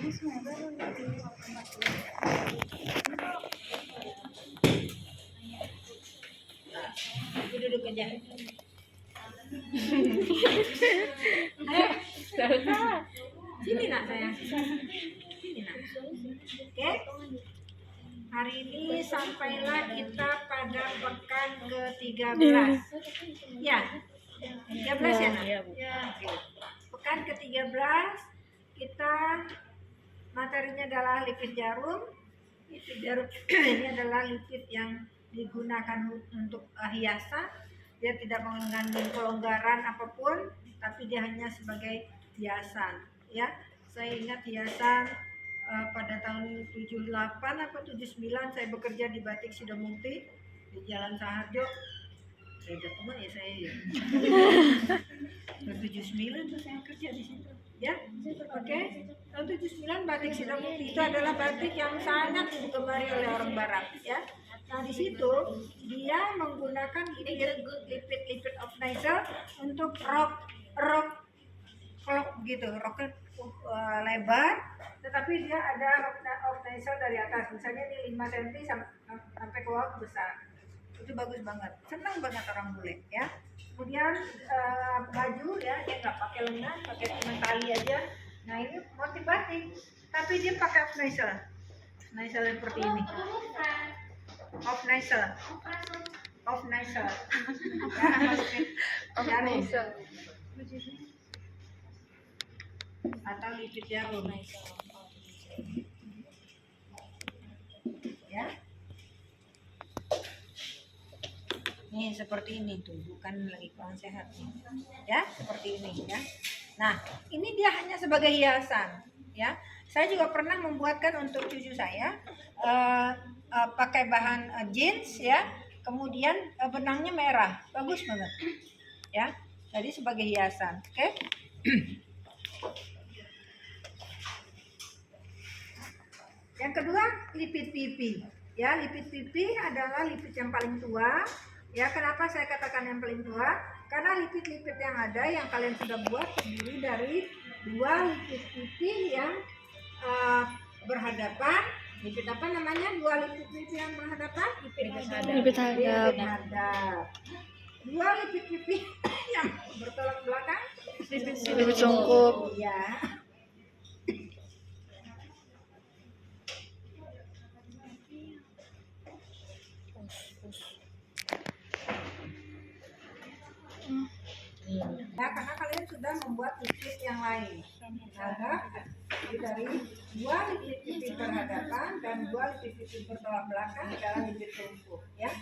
Duduk aja. Sini nak sayang. Sini nak. Oke. Hari ini sampailah kita pada pekan ke-13. Ya. 13 ya nak? Ya. Pekan ke-13 kita materinya adalah lipid jarum. Lipid jarum ini adalah lipid yang digunakan untuk hiasan. Dia tidak mengandung kelonggaran apapun, tapi dia hanya sebagai hiasan. Ya, saya ingat hiasan pada tahun 78 atau 79 saya bekerja di Batik Sidomukti di Jalan Saharjo. Saya udah tua ya saya ya. 79 tuh saya kerja di situ. Ya, oke. Tahun 79 Batik Sidomukti itu adalah batik yang sangat digemari oleh orang Barat. Ya. Nah di situ dia menggunakan lipid organizer untuk rok gitu, roknya lebar, tetapi dia ada organizer dari atas, misalnya ini 5 cm sampai ke bawah besar. Itu bagus banget, senang banget orang bule ya. Kemudian baju ya, dia nggak pakai lengan, pakai cuma tali aja. Nah ini motif batik, tapi dia pakai organizer seperti ini. Off nasal atau lipid jarum ya. Nih seperti ini tuh, bukan lagi kurang sehat nih ya, seperti ini ya. Nah ini dia hanya sebagai hiasan ya. Saya juga pernah membuatkan untuk cucu saya pakai bahan jeans ya, kemudian benangnya merah, bagus banget ya, jadi sebagai hiasan. Oke. Yang kedua lipid pipi ya. Lipid pipi adalah lipid yang paling tua ya. Kenapa saya katakan yang paling tua? Karena lipid-lipid yang ada yang kalian sudah buat terdiri dari dua lipid pipi yang berhadapan. Lipid apa namanya? Dua lipid pipi yang berhadapan? Lipid hadap. Dua lipid pipi yang bertolak belakang? Lipid sungkup. Ya. Ya, karena kalian sudah membuat lipid yang lain. Ada dari dua lipid pipi berhadapan dan dua lipid pipi bertolak belakang adalah lipid sungkup ya.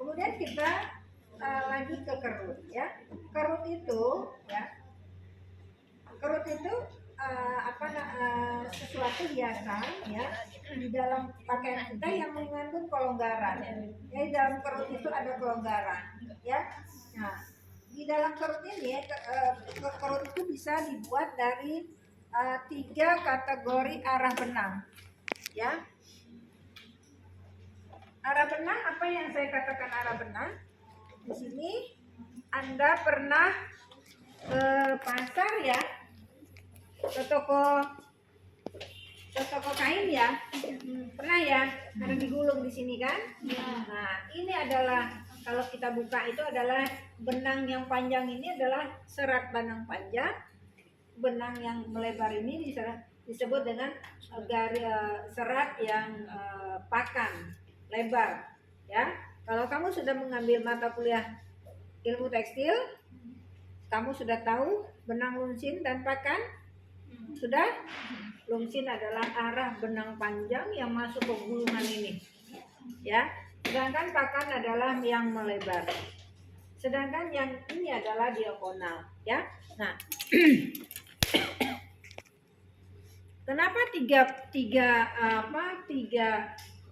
Kemudian kita lanjut ke kerut ya. Kerut itu ya, sesuatu hiasan ya di dalam pakaian kita yang mengandung kelonggaran ya. Di dalam kerut itu ada kelonggaran ya. Nah di dalam kerut ini kerut itu bisa dibuat dari 3 kategori arah benang ya. Arah benang, apa yang saya katakan arah benang? Di sini Anda pernah ke pasar ya, ke toko kain ya, pernah ya, ada digulung di sini kan? Nah ini adalah, kalau kita buka itu adalah benang yang panjang, ini adalah serat benang panjang. Benang yang melebar ini disebut dengan serat yang pakan lebar ya. Kalau kamu sudah mengambil mata kuliah ilmu tekstil, kamu sudah tahu benang lunsin dan pakan? Sudah? Lunsin adalah arah benang panjang yang masuk ke gulungan ini ya, sedangkan pakan adalah yang melebar, sedangkan yang ini adalah diagonal ya. Nah kenapa tiga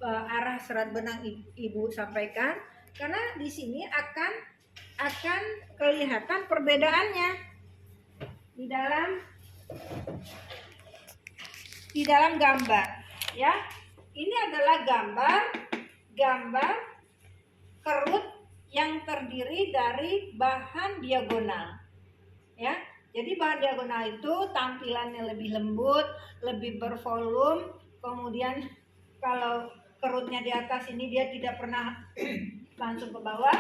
arah serat benang ibu sampaikan? Karena di sini akan kelihatan perbedaannya di dalam gambar ya. Ini adalah gambar kerut yang terdiri dari bahan diagonal ya. Jadi bahan diagonal itu tampilannya lebih lembut, lebih bervolume, kemudian kalau kerutnya di atas ini dia tidak pernah langsung ke bawah.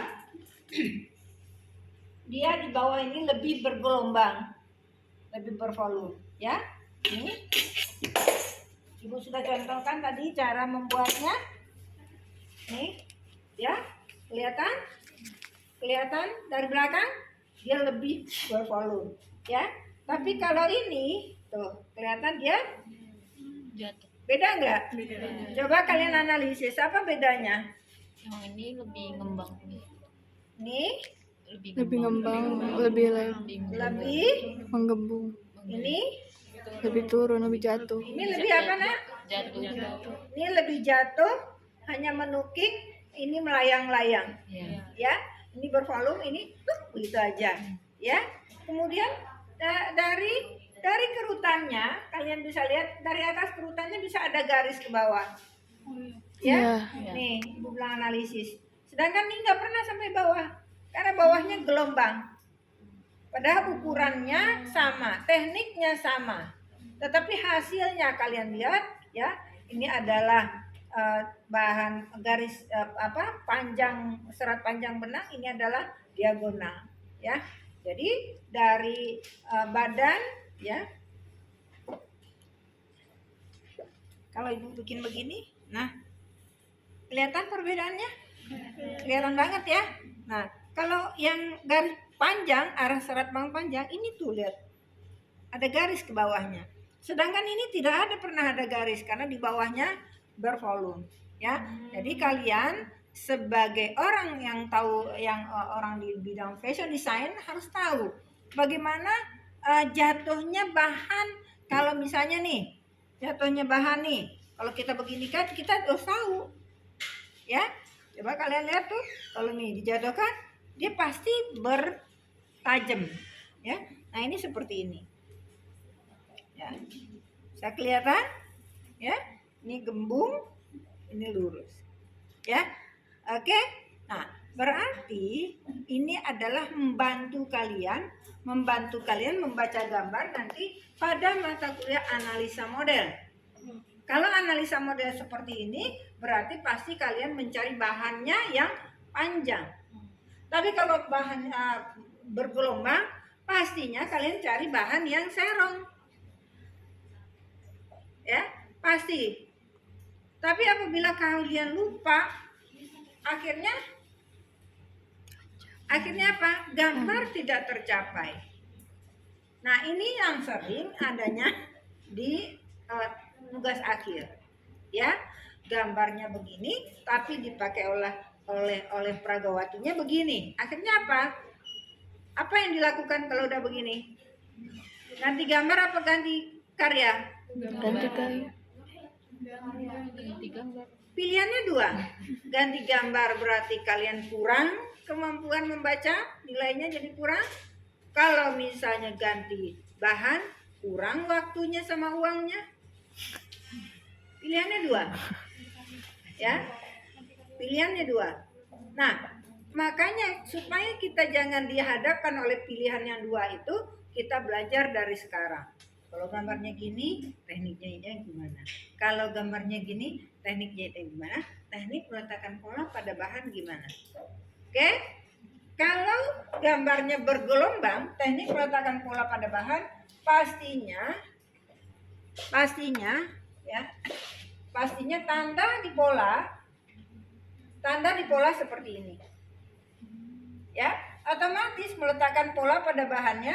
Dia di bawah ini lebih bergelombang, lebih bervolume, ya. Ini Ibu sudah contohkan tadi cara membuatnya. Nih, ya, kelihatan? Kelihatan dari belakang dia lebih bervolume, ya. Tapi kalau ini tuh kelihatan dia Jatuh. beda nggak? Coba kalian analisis apa bedanya? Yang ini lebih ngembang. Nih Lebih ngembang, lebih lebih, menggembung, ini lebih turun, lebih jatuh. ini lebih apa nak? Jatuh. Ini lebih jatuh, hanya menukik, ini melayang-layang, Ya. ya. Ini bervolume, ini begitu aja, ya. Kemudian dari kerutannya kalian bisa lihat dari atas kerutannya bisa ada garis ke bawah, ya. Iya. Nih Ibu bilang analisis. Sedangkan ini nggak pernah sampai bawah karena bawahnya gelombang. Padahal ukurannya sama, tekniknya sama, tetapi hasilnya kalian lihat, ya. Ini adalah bahan garis panjang, serat panjang benang, ini adalah diagonal, ya. Jadi dari badan, ya. Kalau Ibu bikin begini, nah kelihatan perbedaannya? Kelihatan banget ya. Nah, kalau yang garis panjang, arah serat benang panjang, ini tuh lihat ada garis ke bawahnya. Sedangkan ini tidak pernah ada garis karena di bawahnya bervolume, ya. Jadi kalian sebagai orang yang tahu, yang orang di bidang fashion design harus tahu bagaimana jatuhnya bahan. Kalau misalnya nih jatuhnya bahan nih, kalau kita begini kan kita harus tahu, ya. Coba kalian lihat tuh, kalau nih dijatuhkan dia pasti bertajam, ya. Nah ini seperti ini, ya. Bisa kelihatan, ya. Ini gembung, ini lurus, ya. Oke. Nah berarti ini adalah membantu kalian membaca gambar nanti pada mata kuliah analisa model. Kalau analisa model seperti ini, berarti pasti kalian mencari bahannya yang panjang. Tapi kalau bahan bergelombang, pastinya kalian cari bahan yang serong. Ya, pasti. Tapi apabila kalian lupa, akhirnya apa? Gambar tidak tercapai. Nah, ini yang sering adanya di tugas akhir, ya. Gambarnya begini tapi dipakai oleh pragawatinya begini. Akhirnya apa yang dilakukan kalau udah begini? Ganti gambar apa ganti karya? Ganti kali. Pilihannya dua. Ganti gambar berarti kalian kurang kemampuan membaca, nilainya jadi kurang. Kalau misalnya ganti bahan, kurang waktunya sama uangnya. Pilihannya dua, ya. Pilihannya dua. Nah, makanya supaya kita jangan dihadapkan oleh pilihan yang dua itu, kita belajar dari sekarang. Kalau gambarnya gini, tekniknya gimana? Kalau gambarnya gini, tekniknya gimana? Teknik meletakkan pola pada bahan gimana? Oke? Kalau gambarnya bergelombang, teknik meletakkan pola pada bahan pastinya ya. Pastinya tanda di pola seperti ini. Ya, otomatis meletakkan pola pada bahannya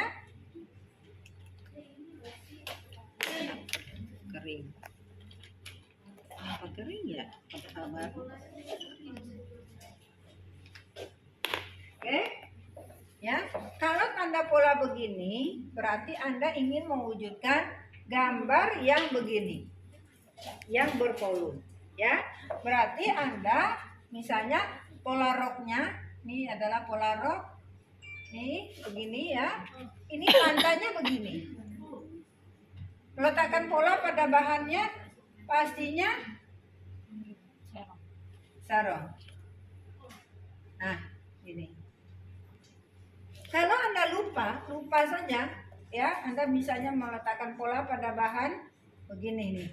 kering. Apa kering ya? Oke? Ya, kalau tanda pola begini, berarti Anda ingin mewujudkan gambar yang begini, yang bervolume, ya. Berarti Anda misalnya pola roknya, ini adalah pola rok, nih begini ya. Ini lantainya begini. Meletakkan pola pada bahannya pastinya sarung. Nah, ini. Kalau Anda lupa saja, ya, Anda bisanya meletakkan pola pada bahan begini nih.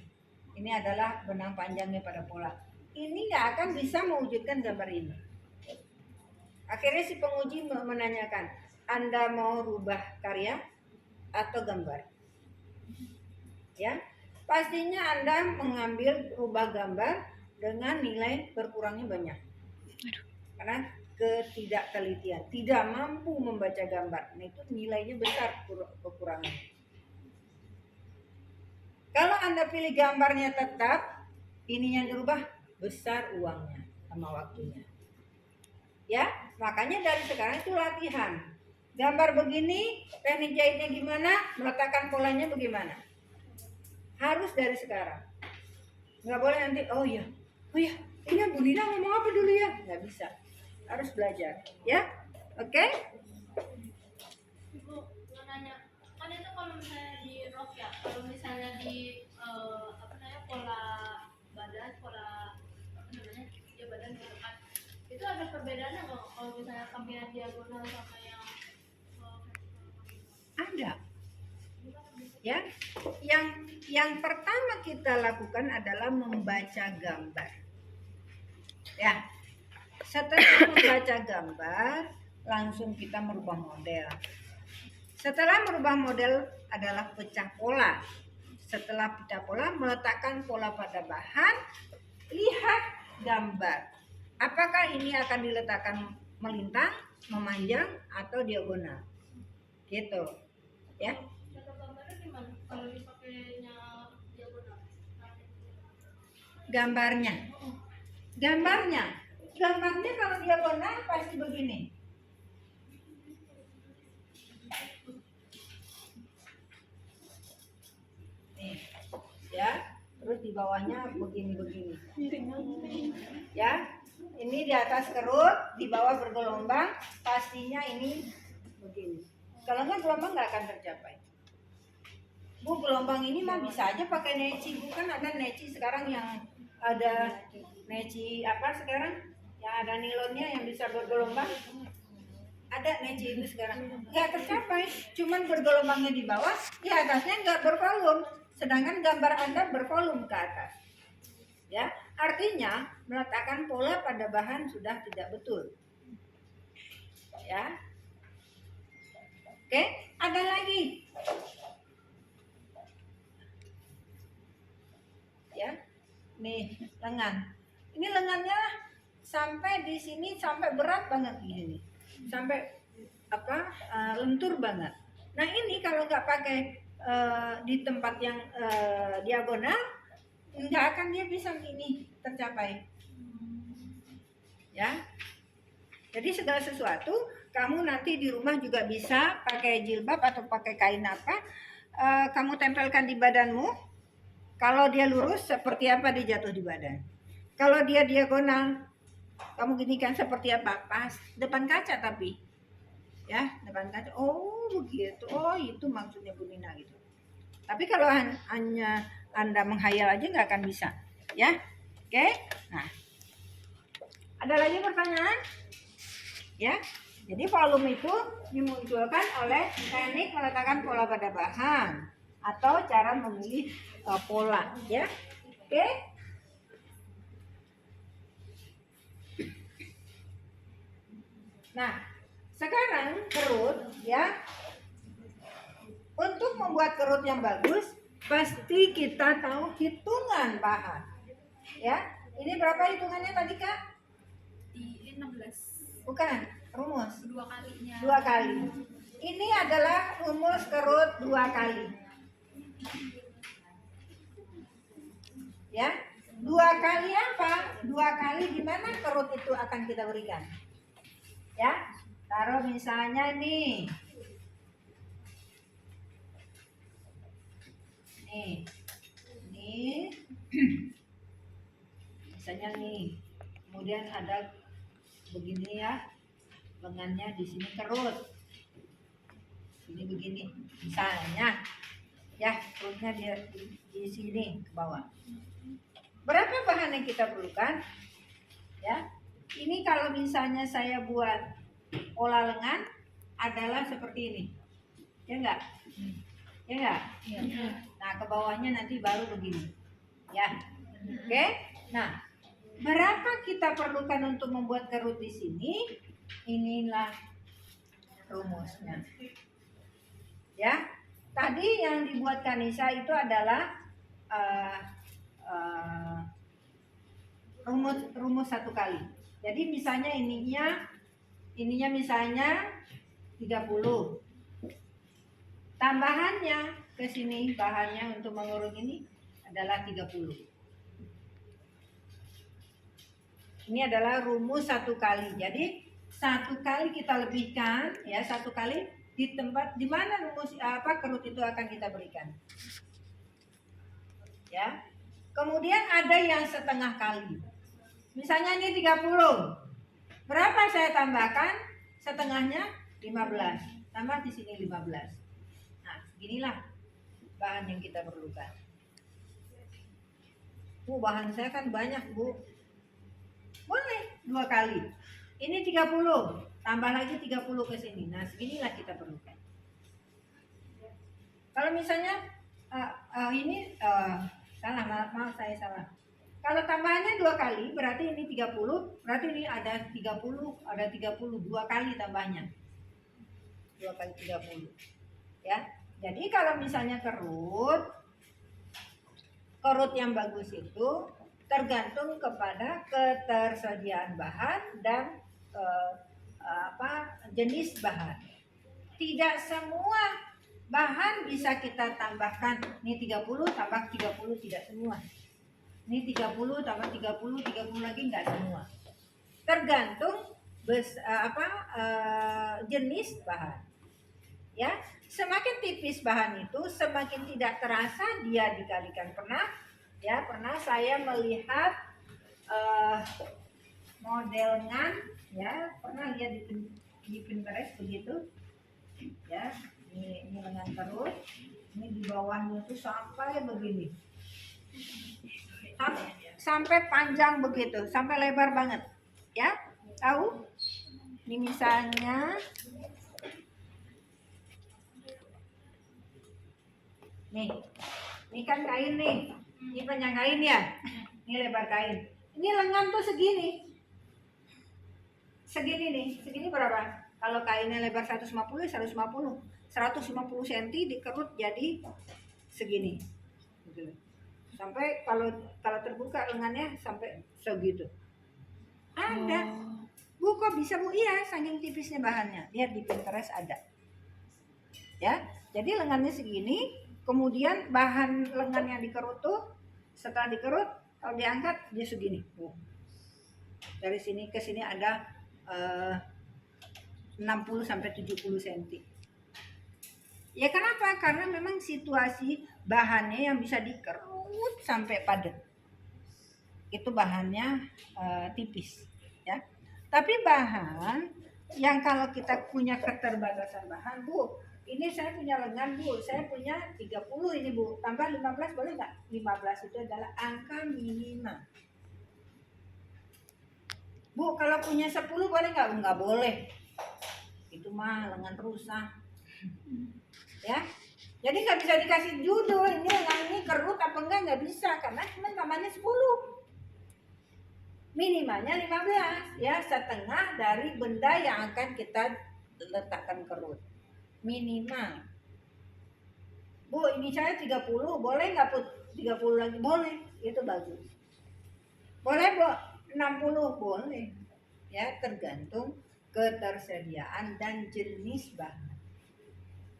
Ini adalah benang panjangnya pada pola. Ini nggak akan bisa mewujudkan gambar ini. Akhirnya si penguji menanyakan, Anda mau rubah karya atau gambar? Ya, pastinya Anda mengambil rubah gambar dengan nilai berkurangnya banyak. Karena ketidaktelitian, tidak mampu membaca gambar. Nah, itu nilainya besar kekurangan. Kalau Anda pilih gambarnya tetap, ininya dirubah, besar uangnya sama waktunya. Ya, makanya dari sekarang itu latihan. Gambar begini, teknik jahitnya gimana, meletakkan polanya bagaimana. Harus dari sekarang. Nggak boleh nanti, oh iya, ini Bu Nina ngomong apa dulu ya? Nggak bisa. Harus belajar, ya. Oke? Ibu mau nanya, kan itu kalau misalnya di rok ya, kalau misalnya di apa namanya pola badan, pola apa namanya ya badan gitu kan, itu ada perbedaannya nggak kalau misalnya kamera diagonal sama yang Ada. Ya, yang pertama kita lakukan adalah membaca gambar. Ya, setelah membaca gambar, langsung kita merubah model. Setelah merubah model adalah pecah pola. Setelah pecah pola, meletakkan pola pada bahan, lihat gambar. Apakah ini akan diletakkan melintang, memanjang, atau diagonal? Gitu, ya. cara gambarnya gimana kalau dipakainya diagonal? Gambarnya kalau diagonal pasti begini. Nih, ya. Terus di bawahnya begini. Ya, ini di atas kerut, di bawah bergelombang, pastinya ini begini. Kalau nggak gelombang nggak akan tercapai. Bu, gelombang ini mah bisa aja pakai neci. Bukan ada neci sekarang yang ada neci apa sekarang? Yang ada nilonnya yang bisa bergelombang. Ada neci itu sekarang. Nggak tercapai, cuman bergelombangnya di bawah, di atasnya nggak bervolume. Sedangkan gambar Anda bervolume ke atas. Ya, artinya meletakkan pola pada bahan sudah tidak betul. Ya. Oke, ada lagi. Ya. Nih, lengan. Ini lengannya sampai di sini sampai berat banget gini. Sampai lentur banget. Nah, ini kalau nggak pakai di tempat yang diagonal, nggak akan dia bisa ini tercapai. Ya. Jadi segala sesuatu kamu nanti di rumah juga bisa pakai jilbab atau pakai kain apa, kamu tempelkan di badanmu. Kalau dia lurus, seperti apa dia jatuh di badan. Kalau dia diagonal, kamu ginikan seperti apa? Pas depan kaca tapi. Ya, depan kaca. Oh, begitu. Oh, itu maksudnya Bu Nina gitu. Tapi kalau hanya Anda menghayal aja nggak akan bisa. Ya, oke? Nah, ada lagi pertanyaan? Ya, jadi volume itu dimunculkan oleh teknik meletakkan pola pada bahan atau cara memilih pola, ya. Oke? Nah, sekarang kerut, ya. Untuk membuat kerut yang bagus, pasti kita tahu hitungan bahan. Ya, ini berapa hitungannya tadi, Kak? Di 16. Bukan, rumus. 2 kalinya. 2 kali. Ini adalah rumus kerut 2 kali. Ya, 2 kali apa? 2 kali di mana kerut itu akan kita berikan? Ya, taruh misalnya nih. Nih. Misalnya nih. Kemudian ada begini ya. Lengannya di sini kerut. Ini begini. Misalnya ya, kerutnya di sini ke bawah. Berapa bahan yang kita perlukan? Ya, ini kalau misalnya saya buat pola lengan adalah seperti ini. Ya enggak? Ya enggak? Nah, ke bawahnya nanti baru begini. Ya. Oke? Nah, berapa kita perlukan untuk membuat kerut di sini? Inilah rumusnya. Ya. Tadi yang dibuat Kanisa itu adalah rumus satu kali. Jadi misalnya ininya misalnya 30. Tambahannya ke sini bahannya untuk mengurut ini adalah 30. Ini adalah rumus satu kali. Jadi satu kali kita lebihkan, ya, satu kali di tempat di mana rumus kerut itu akan kita berikan. Ya. Kemudian ada yang setengah kali. Misalnya ini 30. Berapa saya tambahkan? Setengahnya 15. Tambah di sini 15. Nah, seginilah bahan yang kita perlukan. Bu, bahan saya kan banyak, Bu. Boleh 2 kali. Ini 30, tambah lagi 30 ke sini. Nah, seginilah kita perlukan. Kalau misalnya ini salah, maaf saya salah. Kalau tambahannya 2 kali, berarti ini 30, berarti ini ada 30, ada 30, 2 kali tambahnya. 2 kali 30. Ya. Jadi kalau misalnya kerut yang bagus itu tergantung kepada ketersediaan bahan dan jenis bahan. Tidak semua bahan bisa kita tambahkan. Ini 30 tambah 30 tidak semua. Ini 30 tambah 30 lagi enggak semua. Tergantung jenis bahan. Ya, semakin tipis bahan itu semakin tidak terasa dia dikalikan. Pernah saya melihat model ngan, ya, pernah lihat di Pinterest begitu. Ya, ini lengan terus, ini di bawahnya tuh sampai begini. Sampai panjang begitu, sampai lebar banget. Ya, tahu? Ini misalnya nih, ini kan kain nih, ini panjang kain ya, ini lebar kain. Ini lengan tuh segini nih, segini berapa? Kalau kainnya lebar 150 cm dikerut jadi segini. Sampai kalau terbuka lengannya sampai segitu. Ada. Bu, kok bisa, Bu? Iya, saking tipisnya bahannya. Lihat di Pinterest ada. Ya, jadi lengannya segini, kemudian bahan lengan yang dikerut tuh setelah dikerut kalau diangkat dia segini. Dari sini ke sini ada 60 sampai 70 cm. Ya kenapa? Karena memang situasi bahannya yang bisa dikerut sampai padat. Itu bahannya tipis, ya. Tapi bahan yang kalau kita punya keterbatasan bahan, Bu, ini saya punya lengan, Bu, saya punya 30 ini, Bu, tambah 15 boleh nggak? 15 itu adalah angka minimal. Bu, kalau punya 10 boleh nggak? Nggak boleh. Itu mah lengan rusak. Ya, jadi nggak bisa dikasih judul ini lengan ini kerut apa nggak bisa, karena cuma tambahnya 10. Minimalnya 15, ya, setengah dari benda yang akan kita letakkan kerut. Minimal. Bu, ini saya 30, boleh nggak put 30 lagi? Boleh, itu bagus. Boleh, Bu, 60 boleh. Ya, tergantung ketersediaan dan jenis bahan.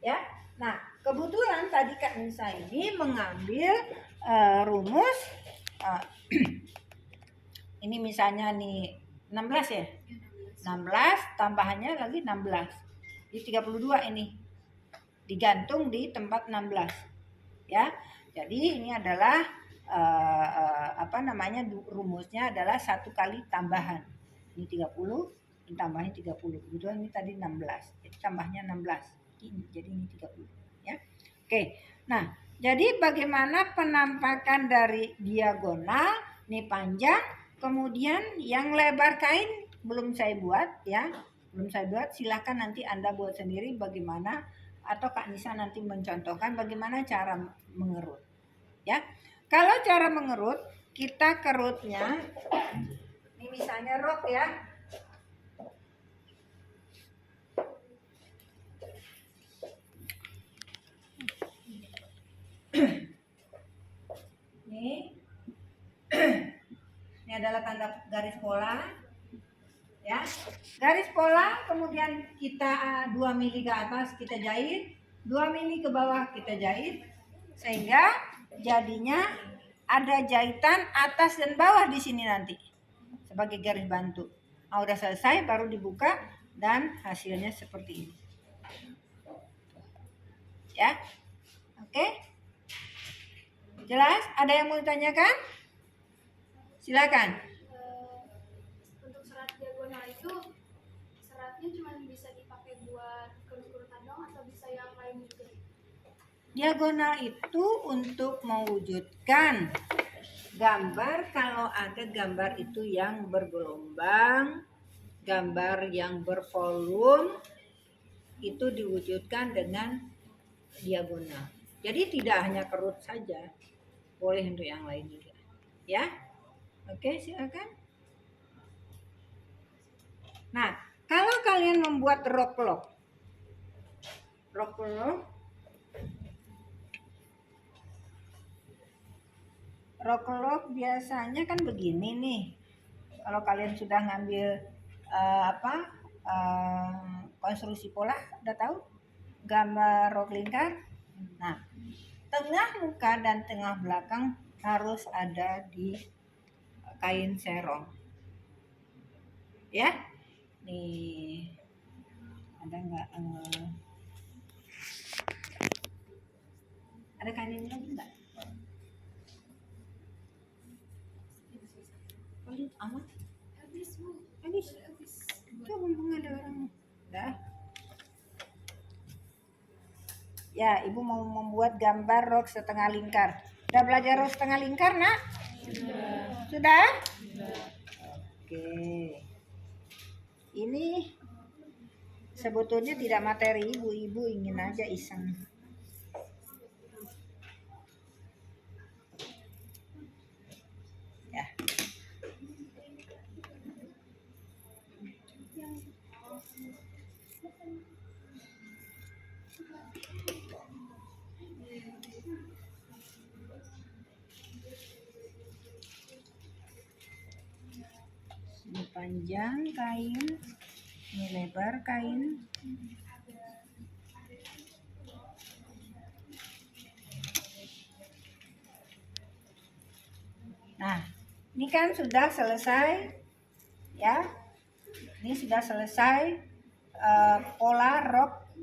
Ya. Nah, kebetulan tadi Kak Nisa ini mengambil rumus ini misalnya nih 16 ya. 16 tambahannya lagi 16. Di 32 ini. Digantung di tempat 16. Ya. Jadi ini adalah rumusnya adalah 1 kali tambahan. Ini 30, ini tambahnya 30. Kebetulan ini tadi 16. Jadi tambahnya 16. Jadi ini 30, ya. Oke. Nah, jadi bagaimana penampakan dari diagonal? Ini panjang, kemudian yang lebar kain belum saya buat, ya. Belum saya buat, silakan nanti Anda buat sendiri bagaimana atau Kak Nisa nanti mencontohkan bagaimana cara mengerut. Ya, kalau cara mengerut, kita kerutnya, ini misalnya rok ya. Ini adalah tanda garis pola. Ya, garis pola, kemudian kita 2 mili ke atas kita jahit, 2 mili ke bawah kita jahit, sehingga jadinya ada jahitan atas dan bawah di sini nanti sebagai garis bantu. Nah, udah selesai baru dibuka dan hasilnya seperti ini. Ya, oke? Jelas? Ada yang mau ditanyakan? Silakan. Untuk serat diagonal itu seratnya cuma bisa dipakai buat kerut-kerutan dong atau bisa yang lain juga? Diagonal itu untuk mewujudkan gambar, kalau ada gambar itu yang bergelombang, gambar yang bervolume, itu diwujudkan dengan diagonal. Jadi tidak hanya kerut saja, boleh untuk yang lain juga. Ya, oke, silakan. Nah, kalau kalian membuat rok lock biasanya kan begini nih. Kalau kalian sudah ngambil konstruksi pola, udah tahu gambar rok lingkar. Nah, tengah muka dan tengah belakang harus ada di kain serong. Ya, nih ada nggak? Ada kain ini lagi nggak? Amat? Habis. Itu mumpung ada orang. Dah. Ya, Ibu mau membuat gambar rok setengah lingkar. Sudah belajar rok setengah lingkar, Nak? Sudah? Oke. Ini sebetulnya tidak materi, Ibu ingin aja iseng. Ya. Ini panjang kain, ini lebar kain. Nah, ini kan sudah selesai, ya. Ini sudah selesai pola rok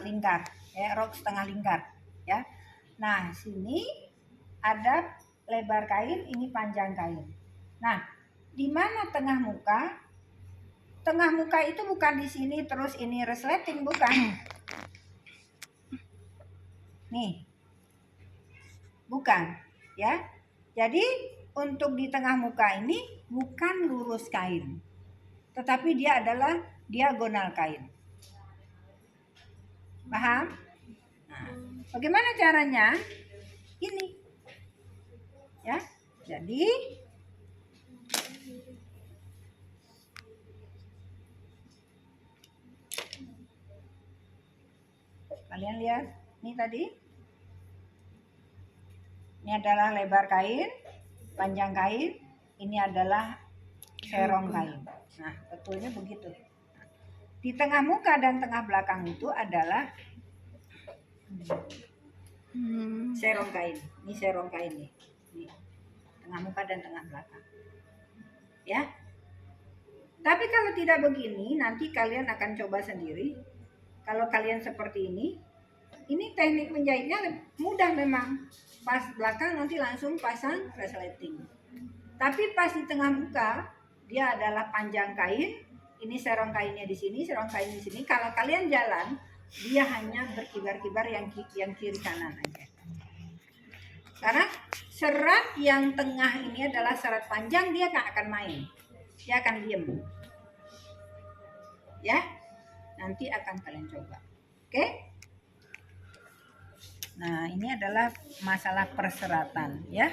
lingkar, ya, rok setengah lingkar, ya. Nah, sini ada lebar kain, ini panjang kain. Nah, di mana tengah muka? Tengah muka itu bukan di sini terus ini resleting, bukan. Nih. Bukan, ya. Jadi, untuk di tengah muka ini bukan lurus kain. Tetapi dia adalah diagonal kain. Paham? Nah, bagaimana caranya? Ini. Ya. Jadi kalian lihat, ini tadi. Ini adalah lebar kain, panjang kain, ini adalah serong kain. Nah, betulnya begitu. Di tengah muka dan tengah belakang itu adalah serong kain. Ini serong kain nih. Ini tengah muka dan tengah belakang. Ya. Tapi kalau tidak begini, nanti kalian akan coba sendiri. Kalau kalian seperti ini teknik menjahitnya mudah memang. Pas belakang nanti langsung pasang resleting. Tapi pas di tengah muka, dia adalah panjang kain. Ini serong kainnya di sini, serong kain di sini. Kalau kalian jalan, dia hanya berkibar-kibar yang kiri kanan aja. Karena serat yang tengah ini adalah serat panjang, dia nggak akan main. Dia akan diem. Ya, nanti akan kalian coba. Oke? Nah, ini adalah masalah perseratan ya.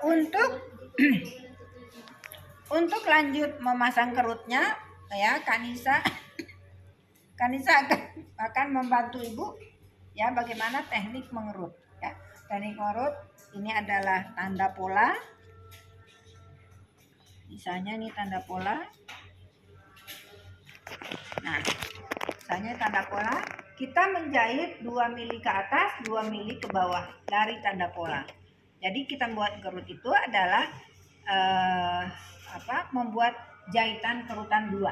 Untuk untuk lanjut memasang kerutnya ya, Kanisa akan membantu Ibu ya bagaimana teknik mengerut ya. Teknik mengerut ini adalah tanda pola. Misalnya ini tanda pola. Nah, misalnya tanda pola, kita menjahit 2 mili ke atas, 2 mili ke bawah dari tanda pola. Jadi kita membuat kerut itu adalah membuat jahitan kerutan 2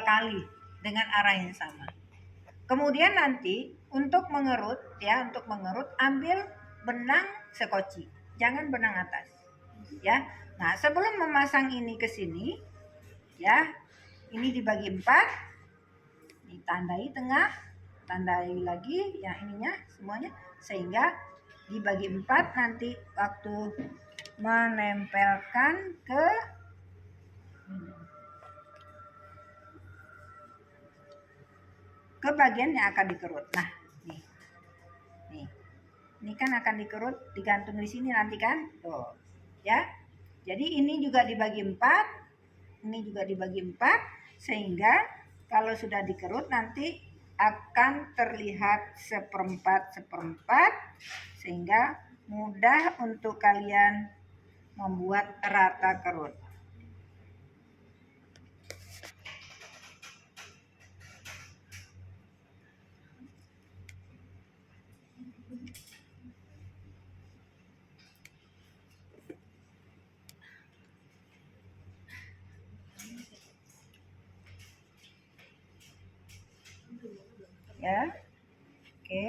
kali dengan arah yang sama. Kemudian nanti untuk mengerut ambil benang sekoci, jangan benang atas. Ya. Nah, sebelum memasang ini ke sini ya, ini dibagi 4. Ditandai tengah, tandai lagi yang ininya semuanya sehingga dibagi 4 nanti waktu menempelkan ke bagian yang akan dikerut. Nah, nih. Ini kan akan dikerut, digantung di sini nanti kan? Tuh. Ya. Jadi ini juga dibagi 4. Ini juga dibagi 4 sehingga kalau sudah dikerut nanti akan terlihat seperempat sehingga mudah untuk kalian membuat rata kerut. Ya, oke.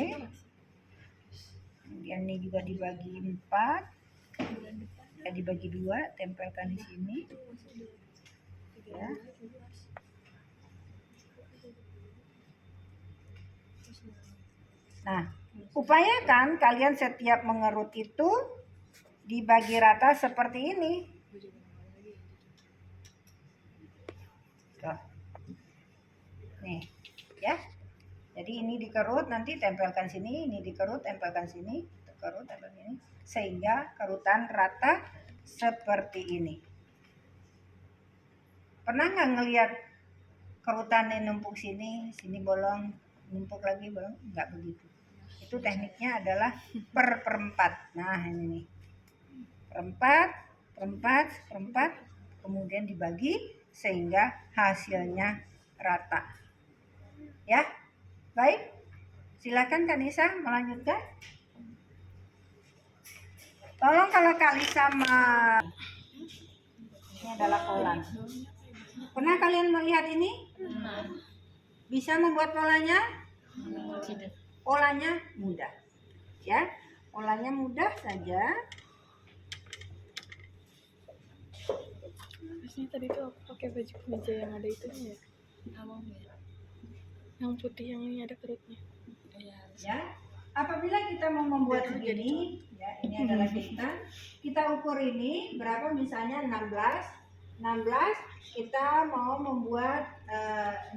Kemudian ini juga dibagi 4, ya, dibagi 2, tempelkan di sini. Ya. Nah, upayakan kalian setiap mengerut itu dibagi rata seperti ini. Tuh. Nih, ya. Jadi ini dikerut, nanti tempelkan sini, ini dikerut, tempelkan sini, kerut, tempelkan sini, sehingga kerutan rata seperti ini. Pernah nggak ngelihat kerutan yang numpuk sini bolong, numpuk lagi bolong? Nggak begitu. Itu tekniknya adalah perempat. Nah ini nih, perempat, kemudian dibagi sehingga hasilnya rata. Ya. Baik, silakan Kanisa melanjutkan. Tolong kalau Kanisa ini adalah pola. Pernah kalian melihat ini? Bisa membuat polanya? Polanya mudah. Ya, polanya mudah saja. Biasanya tadi tuh aku pakai baju kemeja yang ada itu ya. Yang putih yang ini ada kerutnya. Ya, apabila kita mau membuat begini, ya ini adalah kita ukur ini berapa, misalnya 16 kita mau membuat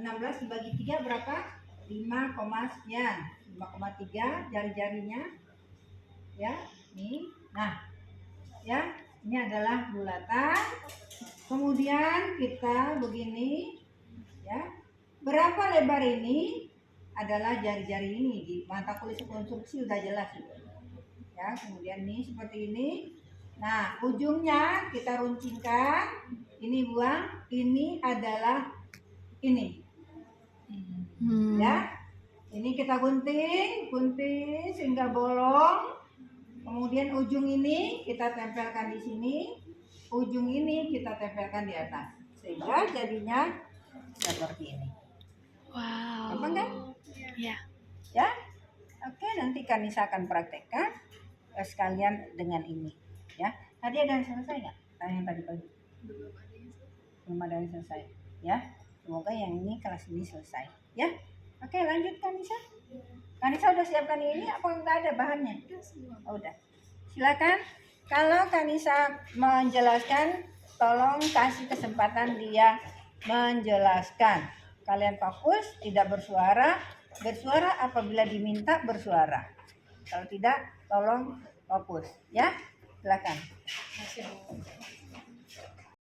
16 dibagi 3 berapa? 5,3 jari-jarinya. Ya, ini. Nah, ya, ini adalah bulatan. Kemudian kita begini, ya. Berapa lebar ini adalah jari-jari ini, di mata kuliah konstruksi udah jelas ya. Kemudian ini seperti ini. Nah, ujungnya kita runcingkan, ini buang, ini adalah ini. Ya. Ini kita gunting sehingga bolong. Kemudian ujung ini kita tempelkan di sini, ujung ini kita tempelkan di atas sehingga jadinya seperti ini. Wow. Gampang kan? Ya. Ya. Oke, nanti Kanisa akan praktekkan sekalian dengan ini. Ya. Tadi ada yang selesai nggak? Yang tadi pagi? Belum ada yang selesai. Ya. Semoga yang ini kelas ini selesai. Ya. Oke, lanjut Kanisa. Kanisa udah siapkan ini apa nggak ada bahannya? Oh, udah. Silakan. Kalau Kanisa menjelaskan, tolong kasih kesempatan dia menjelaskan. Kalian fokus, tidak bersuara, Bersuara apabila diminta bersuara. Kalau tidak, tolong fokus ya. Silakan.